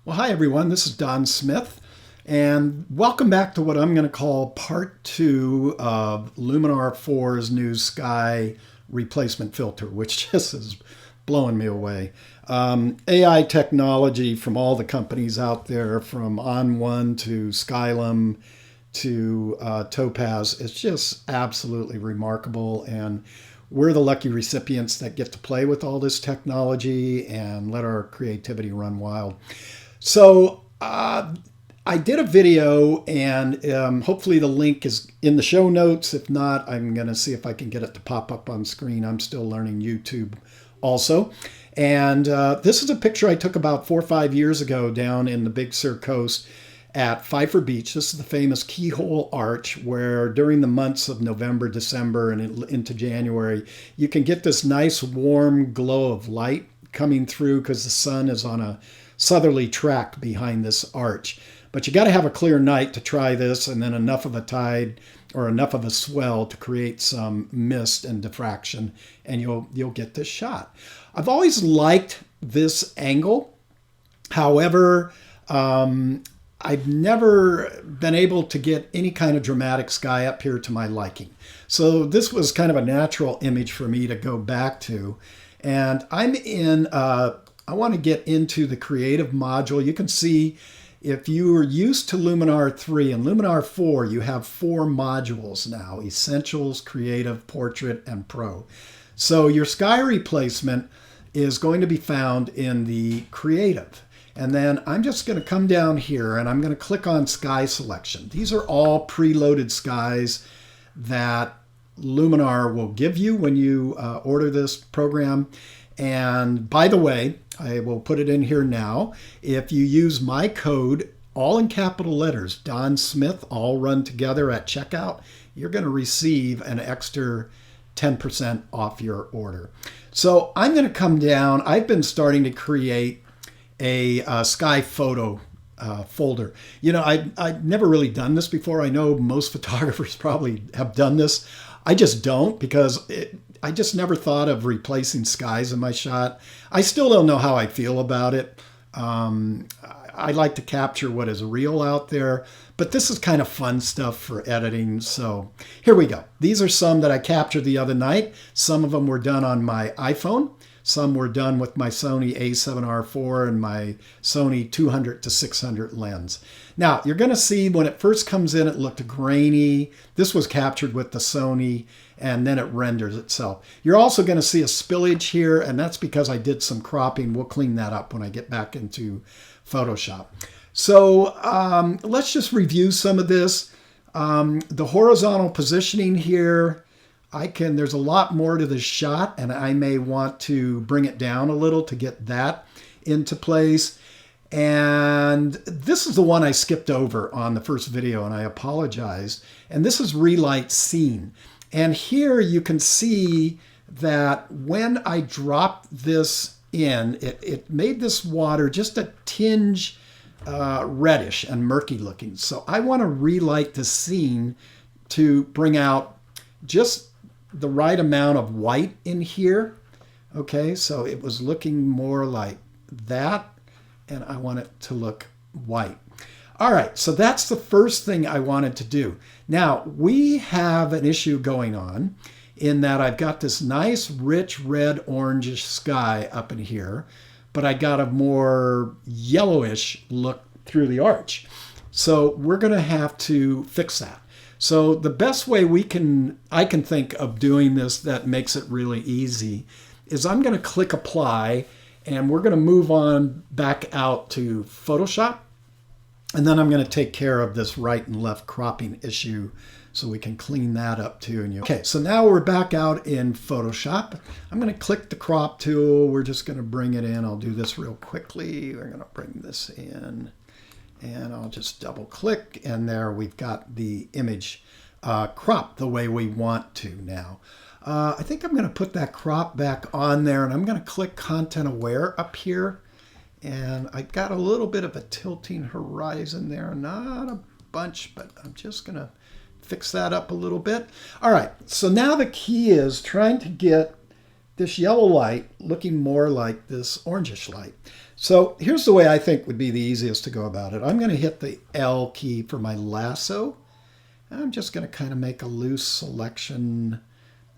Well, hi everyone, this is Don Smith, and welcome back to what I'm going to call part 2 of Luminar 4's new sky replacement filter, which just is blowing me away. AI technology from all the companies out there, from On1 to Skylum to Topaz, it's just absolutely remarkable, and we're the lucky recipients that get to play with all this technology and let our creativity run wild. So I did a video, and hopefully the link is in the show notes. If not, I'm going to see if I can get it to pop up on screen. I'm still learning YouTube also. And this is a picture I took about 4 or 5 years ago down in the Big Sur coast at Pfeiffer Beach. This is the famous Keyhole Arch, where during the months of November, December, and into January, you can get this nice warm glow of light coming through because the sun is on a southerly track behind this arch. But you got to have a clear night to try this, and then enough of a tide or enough of a swell to create some mist and diffraction, and you'll get this shot. I've always liked this angle. However, I've never been able to get any kind of dramatic sky up here to my liking. So this was kind of a natural image for me to go back to. And I'm in, I want to get into the creative module. You can see if you are used to Luminar 3 and Luminar 4, you have 4 modules now: Essentials, Creative, Portrait, and Pro. So your sky replacement is going to be found in the Creative. And then I'm just going to come down here and I'm going to click on Sky Selection. These are all preloaded skies that Luminar will give you when you order this program. And by the way, I will put it in here now. If you use my code, all in capital letters, Don Smith, all run together at checkout, you're going to receive an extra 10% off your order. So I'm going to come down. I've been starting to create a sky photo folder. You know, I've never really done this before. I know most photographers probably have done this. I just don't, because I just never thought of replacing skies in my shot. I still don't know how I feel about it. I like to capture what is real out there, but this is kind of fun stuff for editing. So here we go. These are some that I captured the other night. Some of them were done on my iPhone. Some were done with my Sony a7R4 and my Sony 200 to 600 lens. Now, you're going to see when it first comes in, it looked grainy. This was captured with the Sony, and then it renders itself. You're also going to see a spillage here, and that's because I did some cropping. We'll clean that up when I get back into Photoshop. So let's just review some of this. The horizontal positioning here, there's a lot more to this shot, and I may want to bring it down a little to get that into place. And this is the one I skipped over on the first video, and I apologize. And this is Relight Scene. And here you can see that when I dropped this in, it made this water just a tinge reddish and murky looking. So I want to relight the scene to bring out just the right amount of white in here. Okay, so it was looking more like that, and I want it to look white. All right, so that's the first thing I wanted to do. Now, we have an issue going on in that I've got this nice, rich, red, orangish sky up in here, but I got a more yellowish look through the arch. So we're going to have to fix that. So the best way I can think of doing this that makes it really easy is I'm going to click Apply, and we're going to move on back out to Photoshop. And then I'm going to take care of this right and left cropping issue so we can clean that up too. Okay, so now we're back out in Photoshop. I'm going to click the crop tool. We're just going to bring it in. I'll do this real quickly. We're going to bring this in, and I'll just double click, and there we've got the image cropped the way we want to now. I think I'm going to put that crop back on there, and I'm going to click Content Aware up here. And I got a little bit of a tilting horizon there, not a bunch, but I'm just going to fix that up a little bit. All right, so now the key is trying to get this yellow light looking more like this orangish light. So here's the way I think would be the easiest to go about it. I'm going to hit the L key for my lasso. I'm just going to kind of make a loose selection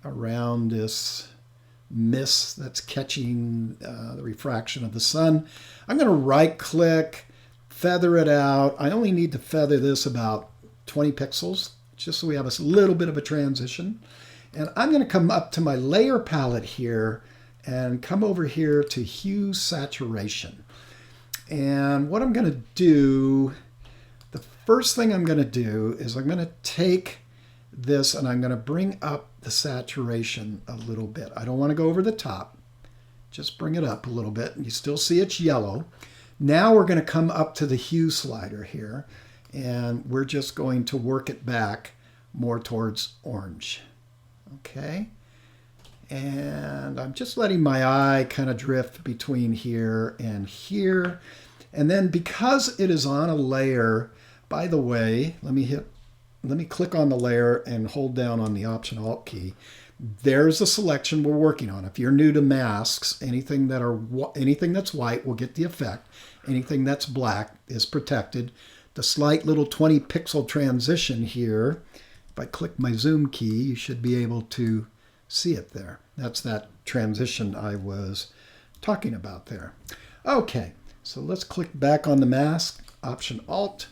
around this mist that's catching the refraction of the sun. I'm going to right click, feather it out. I only need to feather this about 20 pixels, just so we have a little bit of a transition. And I'm going to come up to my layer palette here and come over here to Hue Saturation. And what I'm going to do, the first thing I'm going to do is I'm going to take this and I'm going to bring up the saturation a little bit. I don't want to go over the top. Just bring it up a little bit. You still see it's yellow. Now we're going to come up to the hue slider here, and we're just going to work it back more towards orange. Okay. And I'm just letting my eye kind of drift between here and here. And then because it is on a layer, by the way, let me click on the layer and hold down on the Option Alt key. There's the selection we're working on. If you're new to masks, anything that's white will get the effect. Anything that's black is protected. The slight little 20 pixel transition here, if I click my zoom key, you should be able to see it there. That's that transition I was talking about there. Okay, so let's click back on the mask, Option Alt.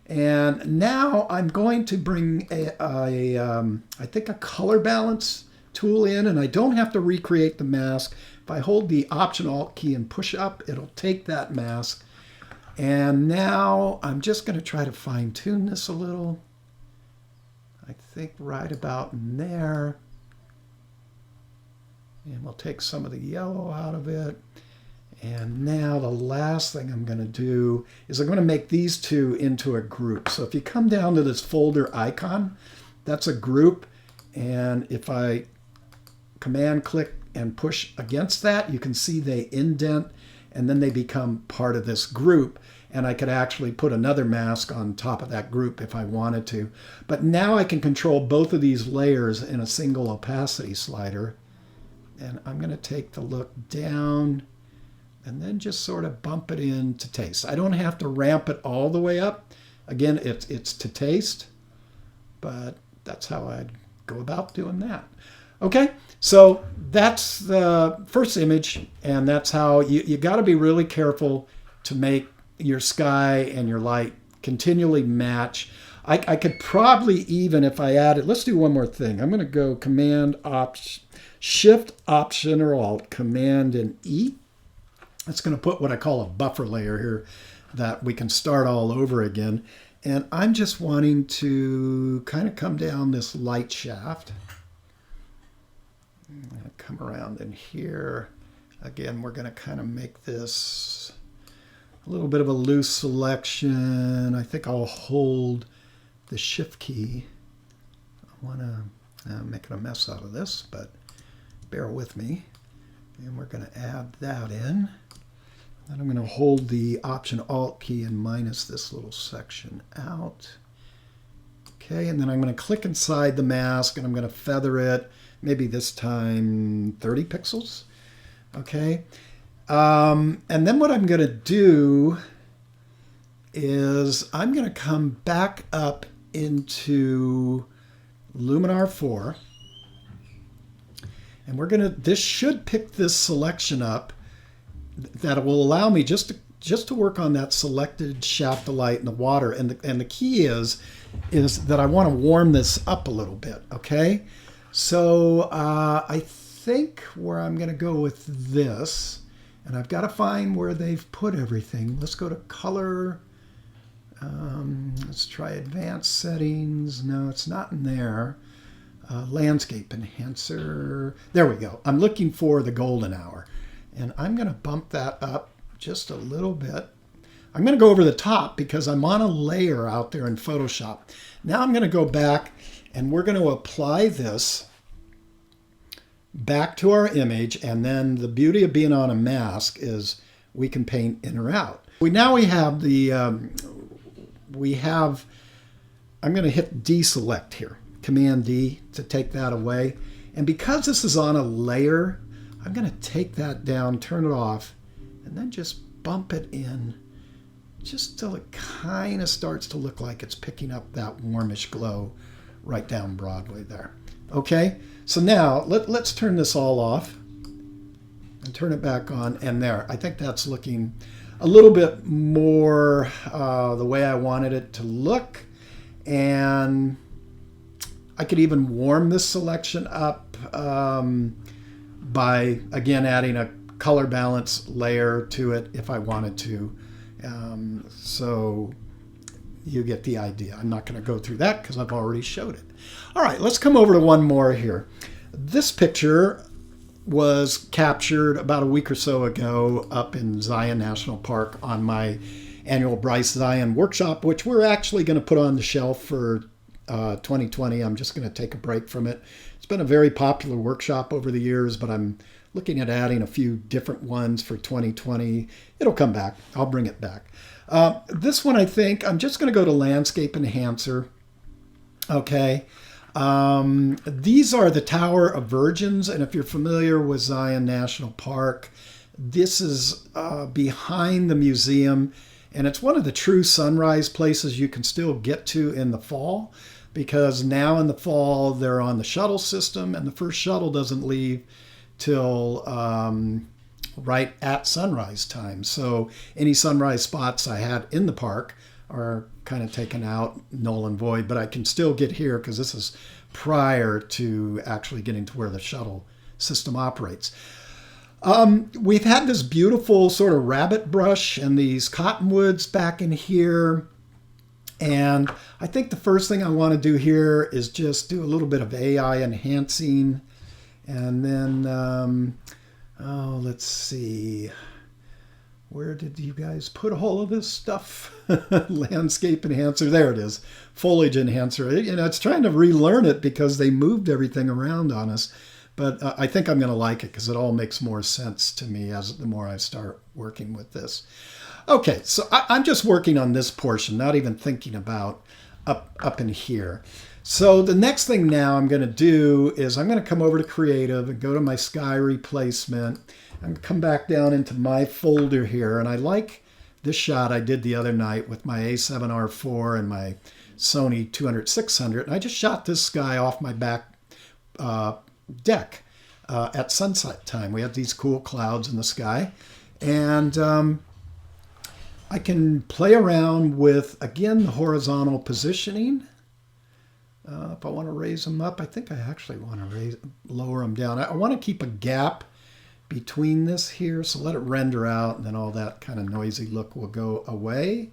And now I'm going to bring I think a color balance tool in, and I don't have to recreate the mask. If I hold the Option Alt key and push up, it'll take that mask. And now I'm just going to try to fine tune this a little. I think right about in there. And we'll take some of the yellow out of it. And now the last thing I'm going to do is I'm going to make these two into a group. So if you come down to this folder icon, that's a group. And if I command click and push against that, you can see they indent and then they become part of this group. And I could actually put another mask on top of that group if I wanted to. But now I can control both of these layers in a single opacity slider. And I'm going to take the look down and then just sort of bump it in to taste. I don't have to ramp it all the way up. Again, it's to taste, but that's how I'd go about doing that. Okay, so that's the first image, and that's how you got to be really careful to make your sky and your light continually match. I could probably even, if I added, let's do one more thing. I'm going to go Command, Shift, Option, or Alt, Command, and E. It's going to put what I call a buffer layer here that we can start all over again. And I'm just wanting to kind of come down this light shaft. I'm going to come around in here. Again, we're going to kind of make this a little bit of a loose selection. I think I'll hold the Shift key. I want to make a mess out of this, but bear with me. And we're going to add that in. Then I'm going to hold the Option Alt key and minus this little section out. Okay, and then I'm going to click inside the mask and I'm going to feather it, maybe this time 30 pixels. Okay, and then what I'm going to do is I'm going to come back up into Luminar 4. And we're going to, this should pick this selection up that will allow me just to work on that selected shaft of light in the water. And the key is that I want to warm this up a little bit, okay? So I think where I'm going to go with this, and I've got to find where they've put everything. Let's go to color. Let's try advanced settings. No, it's not in there. Landscape enhancer. There we go. I'm looking for the golden hour. And I'm going to bump that up just a little bit. I'm going to go over the top because I'm on a layer out there in Photoshop. Now I'm going to go back and we're going to apply this back to our image. And then the beauty of being on a mask is we can paint in or out. Now we have the, I'm going to hit deselect here. Command D to take that away. And because this is on a layer, I'm going to take that down, turn it off, and then just bump it in just till it kind of starts to look like it's picking up that warmish glow right down Broadway there. Okay, so now let's turn this all off and turn it back on, and there. I think that's looking a little bit more the way I wanted it to look. And I could even warm this selection up by, again, adding a color balance layer to it if I wanted to. So you get the idea. I'm not going to go through that because I've already showed it. All right, let's come over to one more here. This picture was captured about a week or so ago up in Zion National Park on my annual Bryce Zion workshop, which we're actually going to put on the shelf for 2020. I'm just going to take a break from it. It's been a very popular workshop over the years, but I'm looking at adding a few different ones for 2020. It'll come back. I'll bring it back. This one, I think, I'm just going to go to Landscape Enhancer. Okay. These are the Tower of Virgins, and if you're familiar with Zion National Park, this is behind the museum, and it's one of the true sunrise places you can still get to in the fall, because now in the fall they're on the shuttle system, and the first shuttle doesn't leave till right at sunrise time. So any sunrise spots I had in the park are kind of taken out, null and void, but I can still get here because this is prior to actually getting to where the shuttle system operates. We've had this beautiful sort of rabbit brush and these cottonwoods back in here. And I think the first thing I want to do here is just do a little bit of AI enhancing. And then, let's see. Where did you guys put all of this stuff? Landscape Enhancer. There it is. Foliage Enhancer. You know, it's trying to relearn it because they moved everything around on us. But I think I'm going to like it because it all makes more sense to me as the more I start working with this. Okay, so I'm just working on this portion, not even thinking about up in here. So the next thing now I'm going to do is I'm going to come over to Creative and go to my sky replacement. I'm going to come back down into my folder here, and I like this shot I did the other night with my A7R4 and my Sony 200-600. And I just shot this sky off my back deck at sunset time. We have these cool clouds in the sky, and I can play around with, again, the horizontal positioning. If I want to raise them up, I think I actually want to lower them down. I want to keep a gap between this here, so let it render out, and then all that kind of noisy look will go away.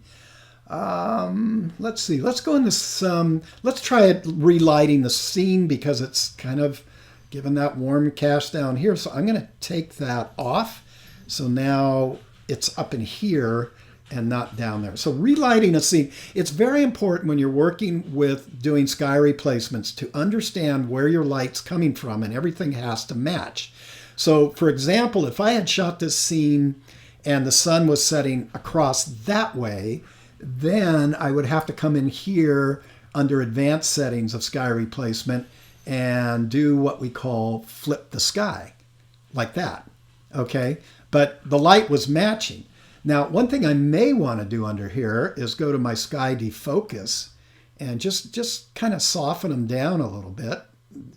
Let's see. Let's go in this. Let's try it relighting the scene because it's kind of given that warm cast down here. So I'm going to take that off. So now it's up in here and not down there. So relighting a scene, it's very important when you're working with doing sky replacements to understand where your light's coming from, and everything has to match. So for example, if I had shot this scene and the sun was setting across that way, then I would have to come in here under advanced settings of sky replacement and do what we call flip the sky, like that, okay? But the light was matching. Now, one thing I may want to do under here is go to my sky defocus and just kind of soften them down a little bit,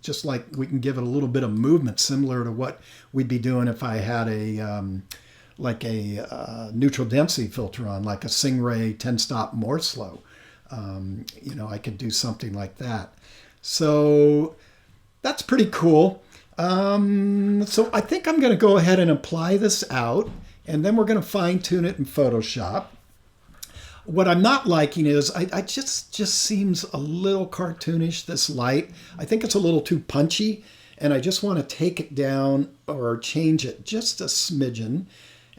just like we can give it a little bit of movement, similar to what we'd be doing if I had a neutral density filter on, like a Singh-Ray 10-stop more slow. You know, I could do something like that. So that's pretty cool. So I think I'm going to go ahead and apply this out, and then we're going to fine tune it in Photoshop. What I'm not liking is I just seems a little cartoonish, this light. I think it's a little too punchy, and I just want to take it down or change it just a smidgen.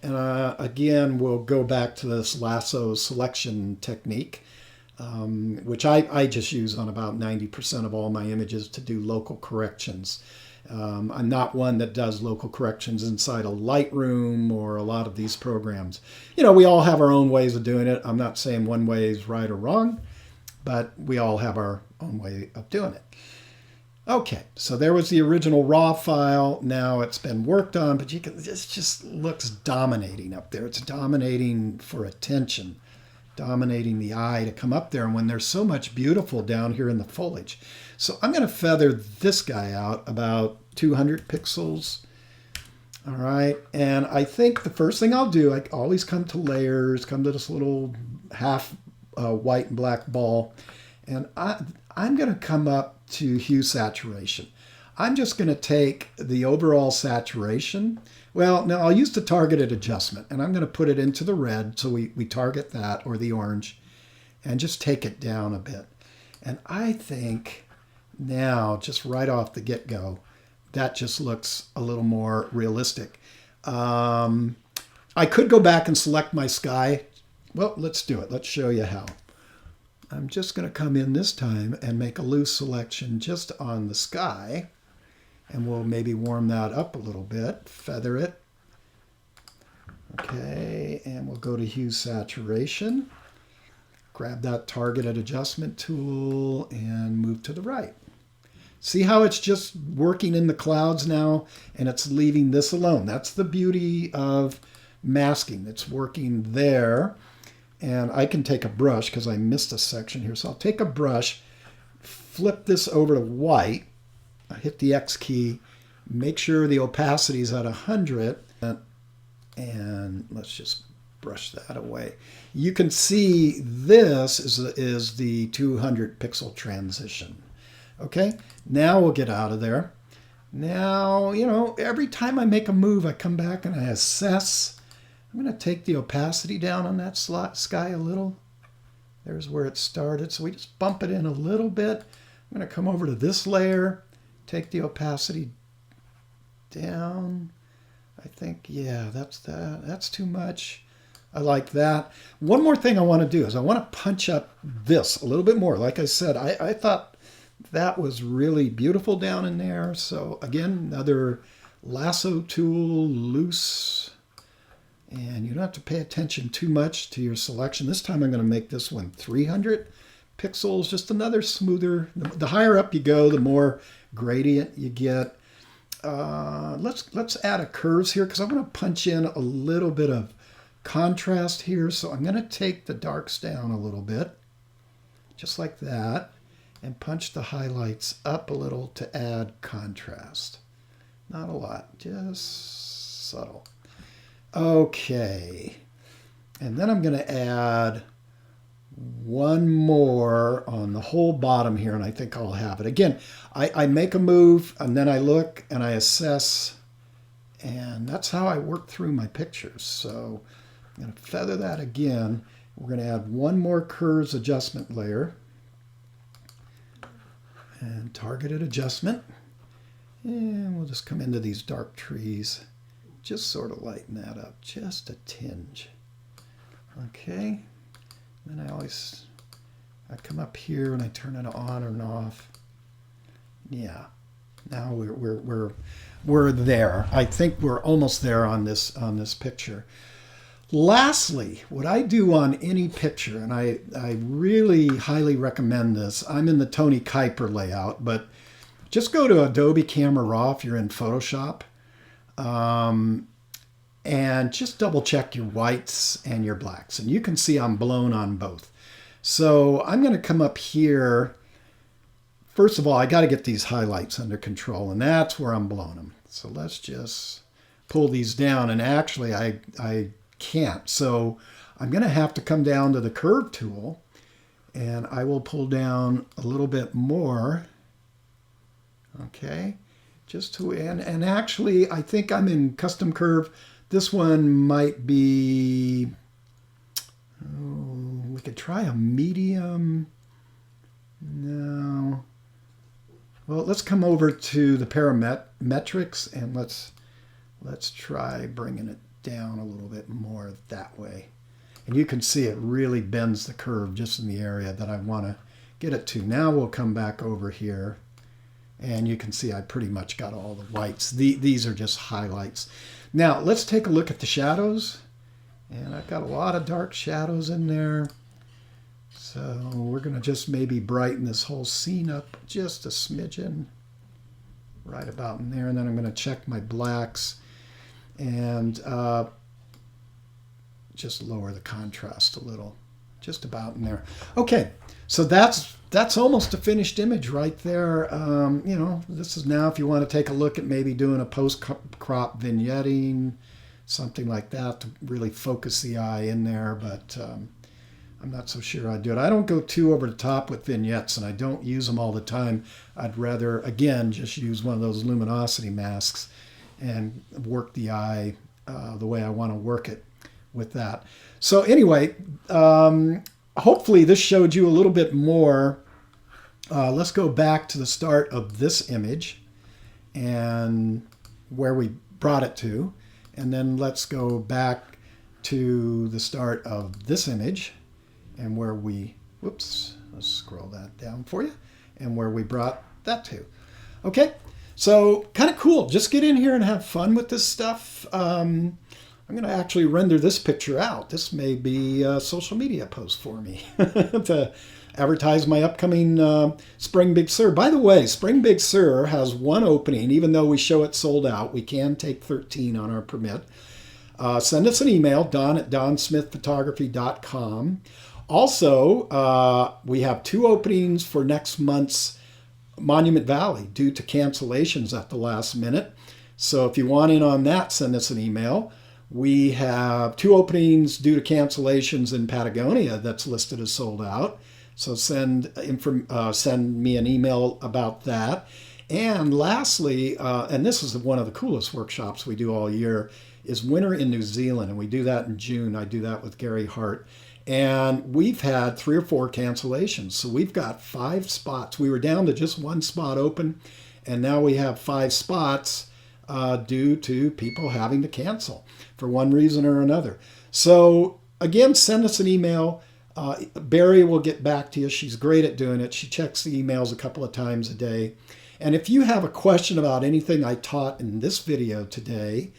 And again, we'll go back to this lasso selection technique, which I just use on about 90% of all my images to do local corrections. I'm not one that does local corrections inside a Lightroom or a lot of these programs. You know, we all have our own ways of doing it. I'm not saying one way is right or wrong, but we all have our own way of doing it. Okay, so there was the original raw file. Now it's been worked on, but it just looks dominating up there. It's dominating for attention, dominating the eye to come up there. And when there's so much beautiful down here in the foliage. So I'm going to feather this guy out about 200 pixels. All right, and I think the first thing I'll do, I always come to layers, come to this little half white and black ball, and I'm going to come up to hue saturation. I'm just going to take the overall saturation. Well, now I'll use the targeted adjustment, and I'm going to put it into the red, so we target that, or the orange, and just take it down a bit. And I think now, just right off the get-go, that just looks a little more realistic. I could go back and select my sky. Well, let's do it. Let's show you how. I'm just going to come in this time and make a loose selection just on the sky. And we'll maybe warm that up a little bit, feather it. Okay, and we'll go to hue saturation. Grab that targeted adjustment tool and move to the right. See how it's just working in the clouds now and it's leaving this alone. That's the beauty of masking. It's working there. And I can take a brush because I missed a section here. So I'll take a brush, flip this over to white, I hit the X key, make sure the opacity is at 100, and let's just brush that away. You can see this is the 200 pixel transition. Okay, now we'll get out of there. Now, you know, every time I make a move, I come back and I assess. I'm going to take the opacity down on that sky a little. There's where it started. So we just bump it in a little bit. I'm going to come over to this layer, take the opacity down. I think, yeah, that's too much. I like that. One more thing I want to do is I want to punch up this a little bit more. Like I said, I thought that was really beautiful down in there. So again, another lasso tool, loose. And you don't have to pay attention too much to your selection. This time I'm going to make this one 300 pixels, just another smoother. The higher up you go, the more gradient you get. Let's add a curves here because I want to punch in a little bit of contrast here. So I'm going to take the darks down a little bit, just like that, and punch the highlights up a little to add contrast. Not a lot, just subtle. Okay, and then I'm going to add one more on the whole bottom here, and I think I'll have it. Again, I make a move, and then I look, and I assess, and that's how I work through my pictures. So I'm going to feather that again. We're going to add one more curves adjustment layer, and targeted adjustment, and we'll just come into these dark trees. Just sort of lighten that up, just a tinge. Okay, then I come up here and I turn it on and off. Yeah, now we're there. I think we're almost there on this picture. Lastly, what I do on any picture, and I really highly recommend this. I'm in the Tony Kuiper layout, but just go to Adobe Camera Raw if you're in Photoshop. And just double check your whites and your blacks. And you can see I'm blown on both. So I'm going to come up here. First of all, I got to get these highlights under control, and that's where I'm blowing them. So let's just pull these down. And actually, I can't. So I'm going to have to come down to the curve tool, and I will pull down a little bit more. Okay. Just to, and actually, I think I'm in custom curve. This one might be, we could try a medium. No. Well, let's come over to the parametrics and let's try bringing it down a little bit more that way. And you can see it really bends the curve just in the area that I want to get it to. Now we'll come back over here. And you can see I pretty much got all the whites. These are just highlights. Now, let's take a look at the shadows. And I've got a lot of dark shadows in there. So we're going to just maybe brighten this whole scene up just a smidgen. right about in there. And then I'm going to check my blacks and just lower the contrast a little, just about in there. Okay, so that's almost a finished image right there. You know, this is now if you want to take a look at maybe doing a post-crop vignetting, something like that to really focus the eye in there, but I'm not so sure I'd do it. I don't go too over the top with vignettes, and I don't use them all the time. I'd rather, again, just use one of those luminosity masks and work the eye the way I want to work it with that. So anyway, hopefully this showed you a little bit more. Let's go back to the start of this image and where we brought it to. And then let's go back to the start of this image and where we, whoops, let's scroll that down for you, and where we brought that to. Okay, so kind of cool. Just get in here and have fun with this stuff. I'm going to actually render this picture out. This may be a social media post for me to advertise my upcoming Spring Big Sur. By the way, Spring Big Sur has one opening. Even though we show it sold out, we can take 13 on our permit. Send us an email, don@donsmithphotography.com. Also, we have 2 openings for next month's Monument Valley due to cancellations at the last minute. So if you want in on that, send us an email. We have 2 openings due to cancellations in Patagonia that's listed as sold out. So send me an email about that. And lastly, and this is one of the coolest workshops we do all year, is Winter in New Zealand. And we do that in June. I do that with Gary Hart. And we've had 3 or 4 cancellations. So we've got 5 spots. We were down to just 1 spot open. And now we have 5 spots due to people having to cancel for one reason or another. So again, send us an email. Barry will get back to you. She's great at doing it. She checks the emails a couple of times a day. And if you have a question about anything I taught in this video today,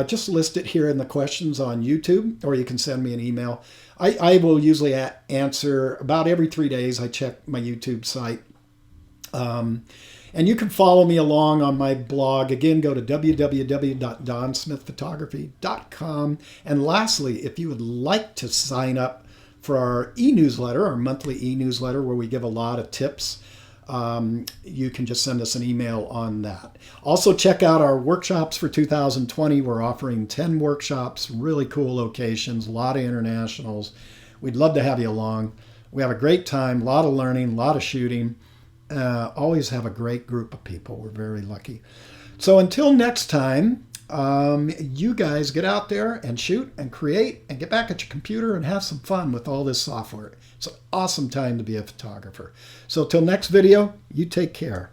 just list it here in the questions on YouTube, or you can send me an email. I will usually answer about every 3 days. I check my YouTube site. And you can follow me along on my blog. Again, go to www.donsmithphotography.com. And lastly, if you would like to sign up for our e-newsletter, our monthly e-newsletter, where we give a lot of tips, you can just send us an email on that. Also, check out our workshops for 2020. We're offering 10 workshops, really cool locations, a lot of internationals. We'd love to have you along. We have a great time, a lot of learning, a lot of shooting. Always have a great group of people. We're very lucky. So until next time, you guys get out there and shoot and create and get back at your computer and have some fun with all this software. It's an awesome time to be a photographer. So till next video, you take care.